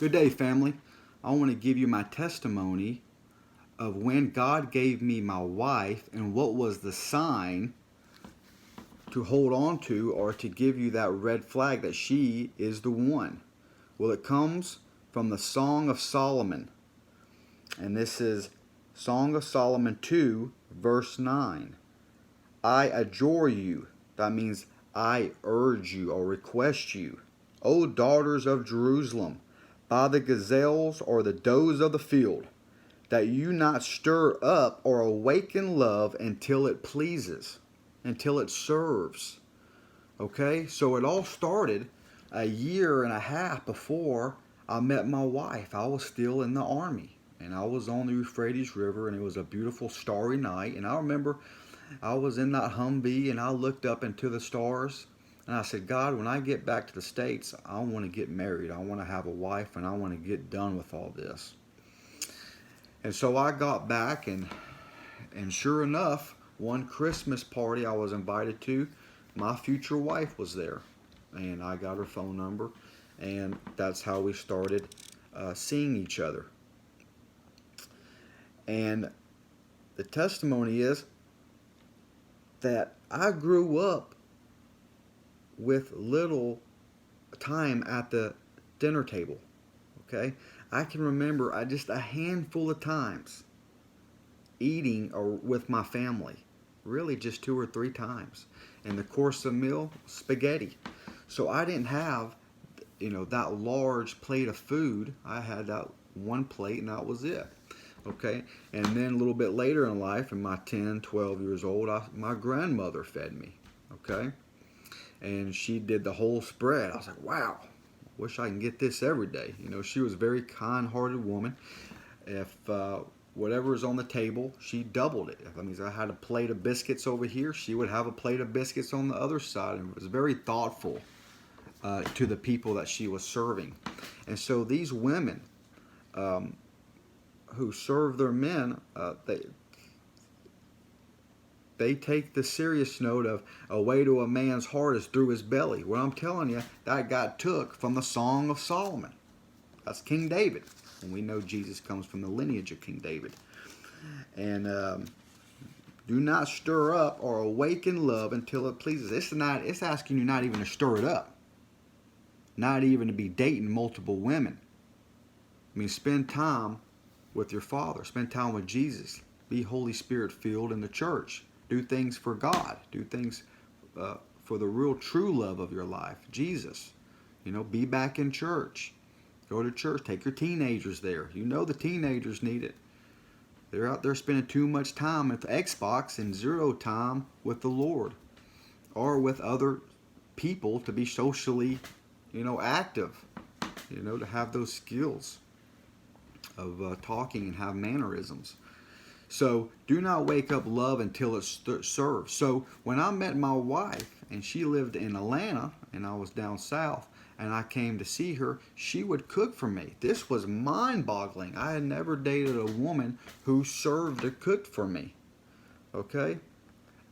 Good day, family. I want to give you my testimony of when God gave me my wife and what was the sign to hold on to or to give you that red flag that she is the one. Well, it comes from the Song of Solomon. And this is Song of Solomon 2, verse 9. I adjure you. That means I urge you or request you. O daughters of Jerusalem, by the gazelles or the does of the field, that you not stir up or awaken love until it pleases, until it serves. Okay, so it all started a year and a half before I met my wife. I was still in the army and I was on the Euphrates River, and it was a beautiful starry night. And I remember I was in that Humvee and I looked up into the stars and I said, God, when I get back to the States, I want to get married. I want to have a wife and I want to get done with all this. And so I got back, and sure enough, one Christmas party I was invited to, my future wife was there. And I got her phone number, and that's how we started seeing each other. And the testimony is that I grew up with little time at the dinner table. Okay, I can remember just a handful of times eating or with my family, really just 2 or 3 times. In the course of the meal, spaghetti. So I didn't have, that large plate of food. I had that one plate and that was it. Okay, and then a little bit later in life, in my 10, 12 years old, my grandmother fed me. Okay, and she did the whole spread. I was like, wow, wish I can get this every day. She was a very kind-hearted woman. If whatever is on the table, she doubled it. If I had a plate of biscuits over here, she would have a plate of biscuits on the other side, and was very thoughtful to the people that she was serving. And so these women who serve their men, they take the serious note of a way to a man's heart is through his belly. Well, I'm telling you, that got took from the Song of Solomon. That's King David. And we know Jesus comes from the lineage of King David. And do not stir up or awaken love until it pleases. It's asking you not even to stir it up. Not even to be dating multiple women. Spend time with your Father. Spend time with Jesus. Be Holy Spirit filled in the church. Do things for God. Do things for the real true love of your life, Jesus. Be back in church. Go to church. Take your teenagers there. The teenagers need it. They're out there spending too much time at the Xbox and zero time with the Lord or with other people to be socially, active, to have those skills of talking and have mannerisms. So do not wake up love until it serves. So when I met my wife and she lived in Atlanta and I was down south and I came to see her, she would cook for me. This was mind-boggling. I had never dated a woman who served or cooked for me. Okay?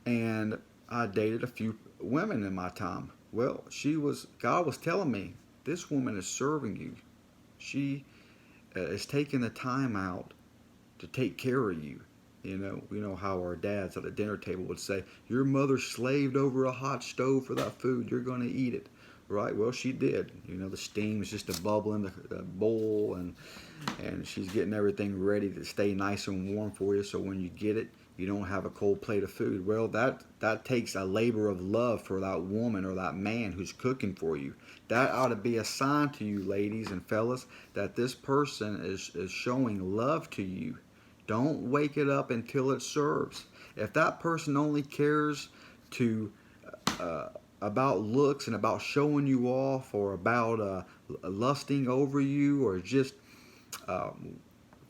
And I dated a few women in my time. Well, God was telling me, this woman is serving you. She is taking the time out to take care of you. We know how our dads at the dinner table would say, your mother slaved over a hot stove for that food. You're going to eat it. Right? Well, she did. The steam's just a bubble in the bowl, and she's getting everything ready to stay nice and warm for you. So when you get it, you don't have a cold plate of food. Well, that takes a labor of love for that woman or that man who's cooking for you. That ought to be a sign to you, ladies and fellas, that this person is showing love to you. Don't wake it up until it serves. If that person only cares to about looks and about showing you off, or about lusting over you, or just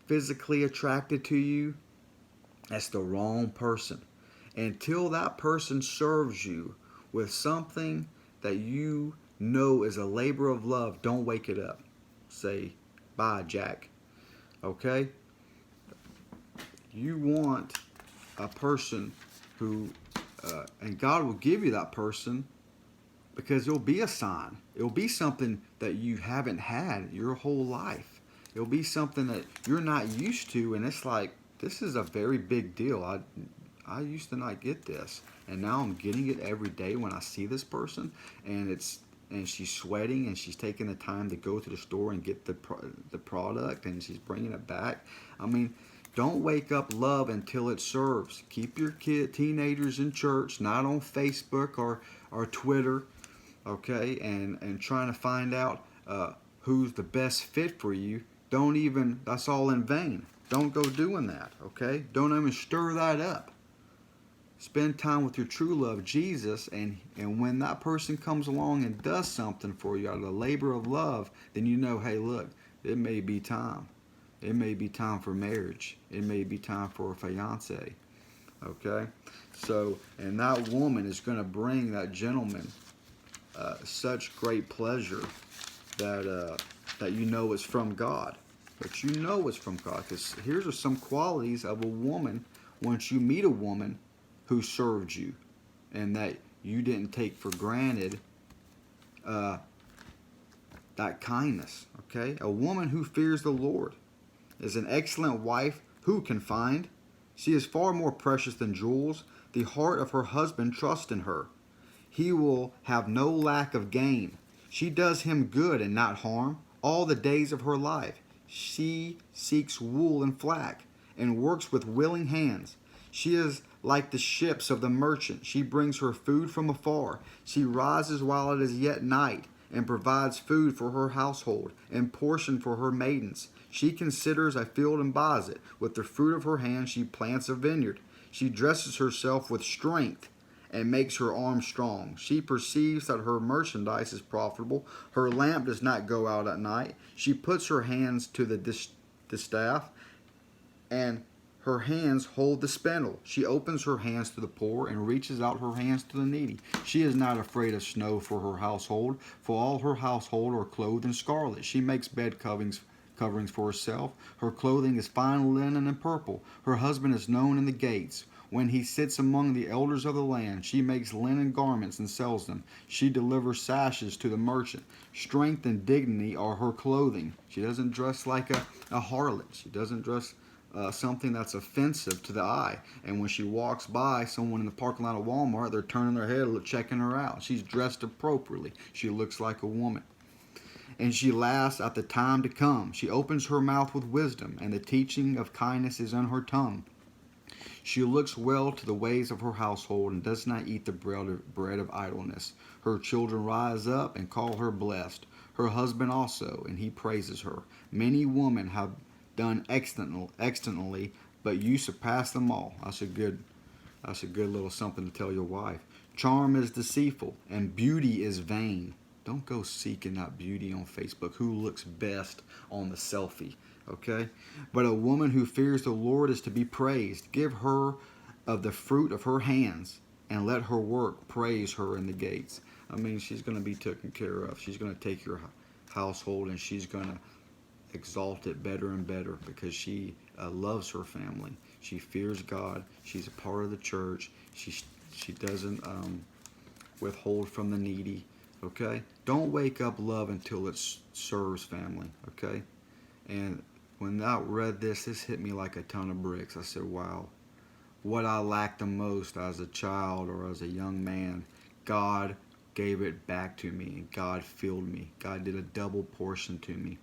physically attracted to you, that's the wrong person. Until that person serves you with something that you know is a labor of love, don't wake it up. Say, bye, Jack. Okay? You want a person who, and God will give you that person because it'll be a sign. It'll be something that you haven't had your whole life. It'll be something that you're not used to, and it's like, this is a very big deal. I used to not get this, and now I'm getting it every day when I see this person, and she's sweating, and she's taking the time to go to the store and get the product, and she's bringing it back. I mean, don't wake up love until it serves. Keep your teenagers in church, not on Facebook or Twitter, okay, and trying to find out who's the best fit for you. Don't even, that's all in vain. Don't go doing that, okay? Don't even stir that up. Spend time with your true love, Jesus, and when that person comes along and does something for you out of the labor of love, then you know, hey, look, it may be time. It may be time for marriage. It may be time for a fiance, okay? So, and that woman is going to bring that gentleman such great pleasure that you know it's from God. But you know it's from God, because here's are some qualities of a woman once you meet a woman who served you and that you didn't take for granted that kindness, okay? A woman who fears the Lord is an excellent wife who can find. She is far more precious than jewels. The heart of her husband trusts in her. He will have no lack of gain. She does him good and not harm all the days of her life. She seeks wool and flax and works with willing hands. She is like the ships of the merchant. She brings her food from afar. She rises while it is yet night and provides food for her household and portion for her maidens. She considers a field and buys it. With the fruit of her hand she plants a vineyard. She dresses herself with strength and makes her arm strong. She perceives that her merchandise is profitable. Her lamp does not go out at night. She puts her hands to the distaff, and her hands hold the spindle. She opens her hands to the poor and reaches out her hands to the needy. She is not afraid of snow for her household, for all her household are clothed in scarlet. She makes bed coverings for herself. Her clothing is fine linen and purple. Her husband is known in the gates. When he sits among the elders of the land, she makes linen garments and sells them. She delivers sashes to the merchant. Strength and dignity are her clothing. She doesn't dress like a harlot. She doesn't dress something that's offensive to the eye. And when she walks by someone in the parking lot of Walmart, they're turning their head, checking her out. She's dressed appropriately. She looks like a woman. And she laughs at the time to come. She opens her mouth with wisdom, and the teaching of kindness is on her tongue. She looks well to the ways of her household and does not eat the bread of idleness. Her children rise up and call her blessed. Her husband also, and he praises her. Many women have done excellently, but you surpass them all. That's a good little something to tell your wife. Charm is deceitful, and beauty is vain. Don't go seeking out beauty on Facebook. Who looks best on the selfie? Okay? But a woman who fears the Lord is to be praised. Give her of the fruit of her hands, and let her work praise her in the gates. I mean, she's going to be taken care of. She's going to take your household, and she's going to exalt it better and better because she loves her family. She fears God. She's a part of the church. She doesn't withhold from the needy. Okay? Don't wake up love until it serves, family. Okay? And when I read this hit me like a ton of bricks. I said, wow, what I lacked the most as a child or as a young man, God gave it back to me, and God filled me. God did a double portion to me.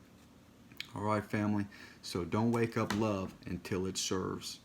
All right, family? So don't wake up love until it serves.